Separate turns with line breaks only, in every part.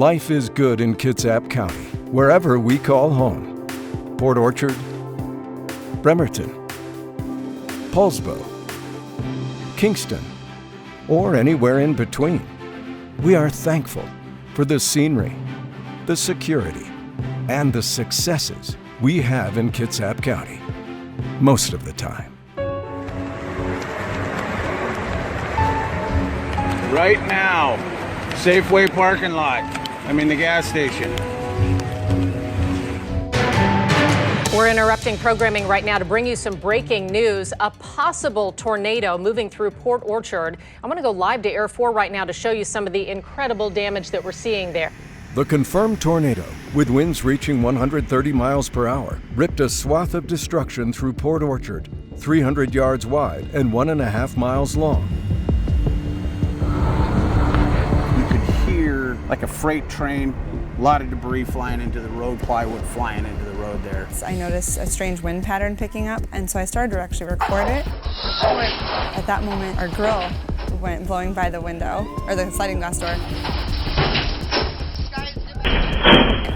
Life is good in Kitsap County, wherever we call home. Port Orchard, Bremerton, Paulsbo, Kingston, or anywhere in between. We are thankful for the scenery, the security, and the successes we have in Kitsap County, most of the time.
Right now, Safeway parking lot. The gas station.
We're interrupting programming right now to bring you some breaking news. A possible tornado moving through Port Orchard. I'm going to go live to Air 4 right now to show you some of the incredible damage that we're seeing there.
The confirmed tornado, with winds reaching 130 miles per hour, ripped a swath of destruction through Port Orchard, 300 yards wide and 1.5 miles long.
You could hear like a freight train, a lot of debris flying into the road, plywood flying into the road there.
I noticed a strange wind pattern picking up, and so I started to actually record it. At that moment, our grill went blowing by the window, or the sliding glass door.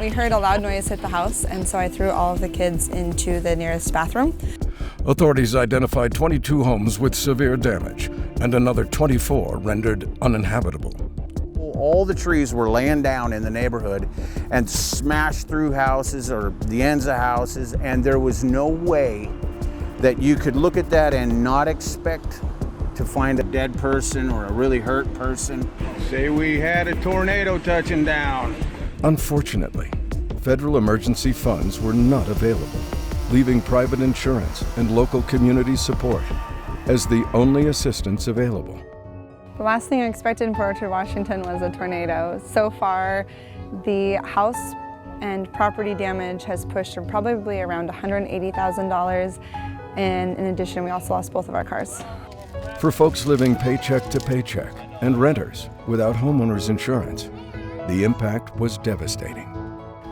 We heard a loud noise hit the house, and so I threw all of the kids into the nearest bathroom.
Authorities identified 22 homes with severe damage and another 24 rendered uninhabitable.
All the trees were laying down in the neighborhood and smashed through houses or the ends of houses, and there was no way that you could look at that and not expect to find a dead person or a really hurt person. Say we had a tornado touching down.
Unfortunately, federal emergency funds were not available, leaving private insurance and local community support as the only assistance available.
The last thing I expected in Port Orchard, Washington was a tornado. So far, the house and property damage has pushed probably around $180,000, and in addition, we also lost both of our cars.
For folks living paycheck to paycheck and renters without homeowners insurance, the impact was devastating.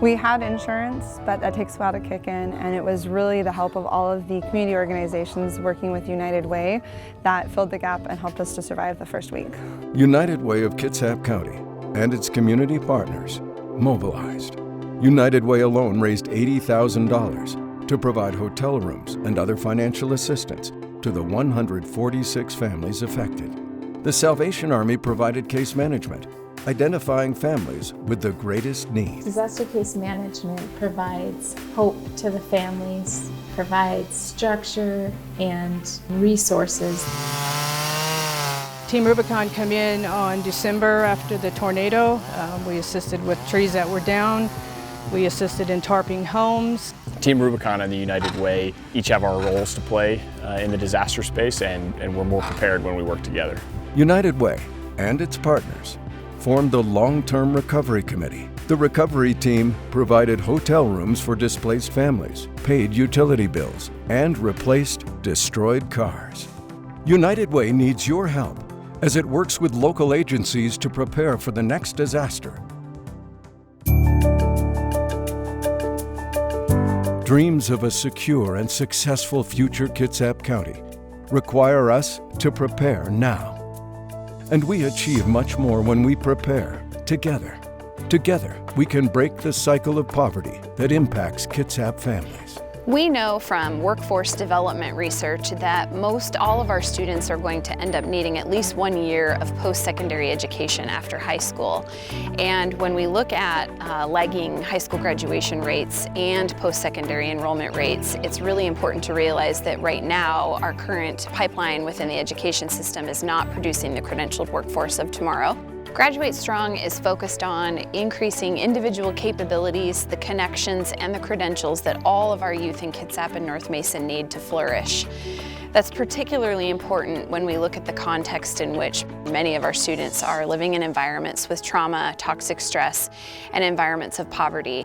We had insurance, but that takes a while to kick in, and it was really the help of all of the community organizations working with United Way that filled the gap and helped us to survive the first week.
United Way of Kitsap County and its community partners mobilized. United Way alone raised $80,000 to provide hotel rooms and other financial assistance to the 146 families affected. The Salvation Army provided case management, identifying families with the greatest needs.
Disaster case management provides hope to the families, provides structure and resources.
Team Rubicon come in on December after the tornado. We assisted with trees that were down. We assisted in tarping homes.
Team Rubicon and the United Way each have our roles to play in the disaster space, and we're more prepared when we work together.
United Way and its partners formed the Long-Term Recovery Committee. The recovery team provided hotel rooms for displaced families, paid utility bills, and replaced destroyed cars. United Way needs your help as it works with local agencies to prepare for the next disaster. Dreams of a secure and successful future Kitsap County require us to prepare now. And we achieve much more when we prepare together. Together, we can break the cycle of poverty that impacts Kitsap families.
We know from workforce development research that most all of our students are going to end up needing at least 1 year of post-secondary education after high school. And when we look at lagging high school graduation rates and post-secondary enrollment rates, it's really important to realize that right now our current pipeline within the education system is not producing the credentialed workforce of tomorrow. Graduate Strong is focused on increasing individual capabilities, the connections, and the credentials that all of our youth in Kitsap and North Mason need to flourish. That's particularly important when we look at the context in which many of our students are living in environments with trauma, toxic stress, and environments of poverty.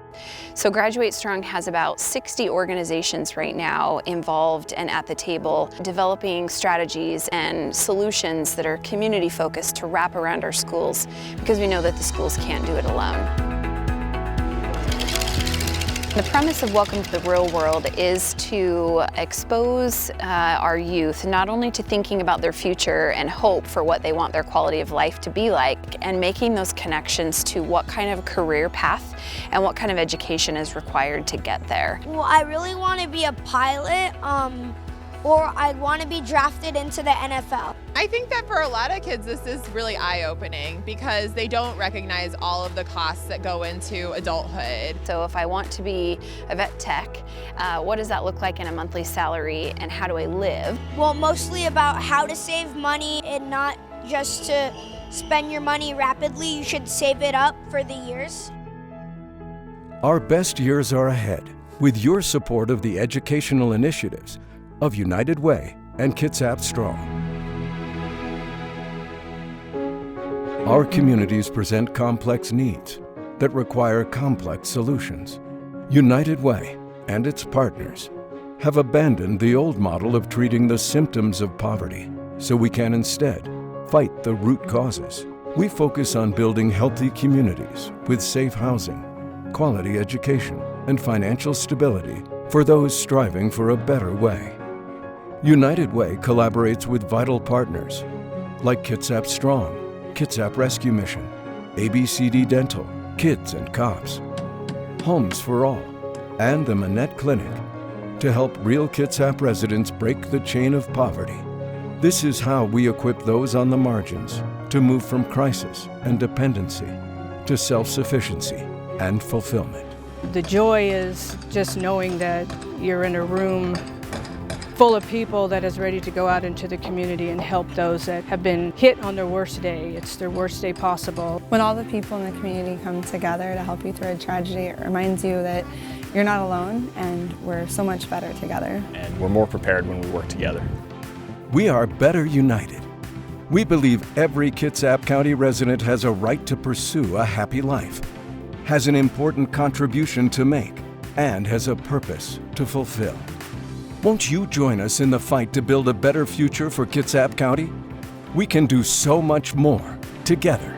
So Graduate Strong has about 60 organizations right now involved and at the table developing strategies and solutions that are community focused to wrap around our schools, because we know that the schools can't do it alone. The premise of Welcome to the Real World is to expose our youth not only to thinking about their future and hope for what they want their quality of life to be like, and making those connections to what kind of career path and what kind of education is required to get there.
Well, I really want to be a pilot, or I want to be drafted into the NFL.
I think that for a lot of kids this is really eye-opening because they don't recognize all of the costs that go into adulthood.
So if I want to be a vet tech, what does that look like in a monthly salary and how do I live?
Well, mostly about how to save money and not just to spend your money rapidly. You should save it up for the years.
Our best years are ahead with your support of the educational initiatives of United Way and Kitsap Strong. Our communities present complex needs that require complex solutions. United Way and its partners have abandoned the old model of treating the symptoms of poverty so we can instead fight the root causes. We focus on building healthy communities with safe housing, quality education, and financial stability for those striving for a better way. United Way collaborates with vital partners like Kitsap Strong, Kitsap Rescue Mission, ABCD Dental, Kids and Cops, Homes for All, and the Manette Clinic to help real Kitsap residents break the chain of poverty. This is how we equip those on the margins to move from crisis and dependency to self-sufficiency and fulfillment.
The joy is just knowing that you're in a room full of people that is ready to go out into the community and help those that have been hit on their worst day. It's their worst day possible.
When all the people in the community come together to help you through a tragedy, it reminds you that you're not alone and we're so much better together.
And we're more prepared when we work together.
We are better united. We believe every Kitsap County resident has a right to pursue a happy life, has an important contribution to make, and has a purpose to fulfill. Won't you join us in the fight to build a better future for Kitsap County? We can do so much more together.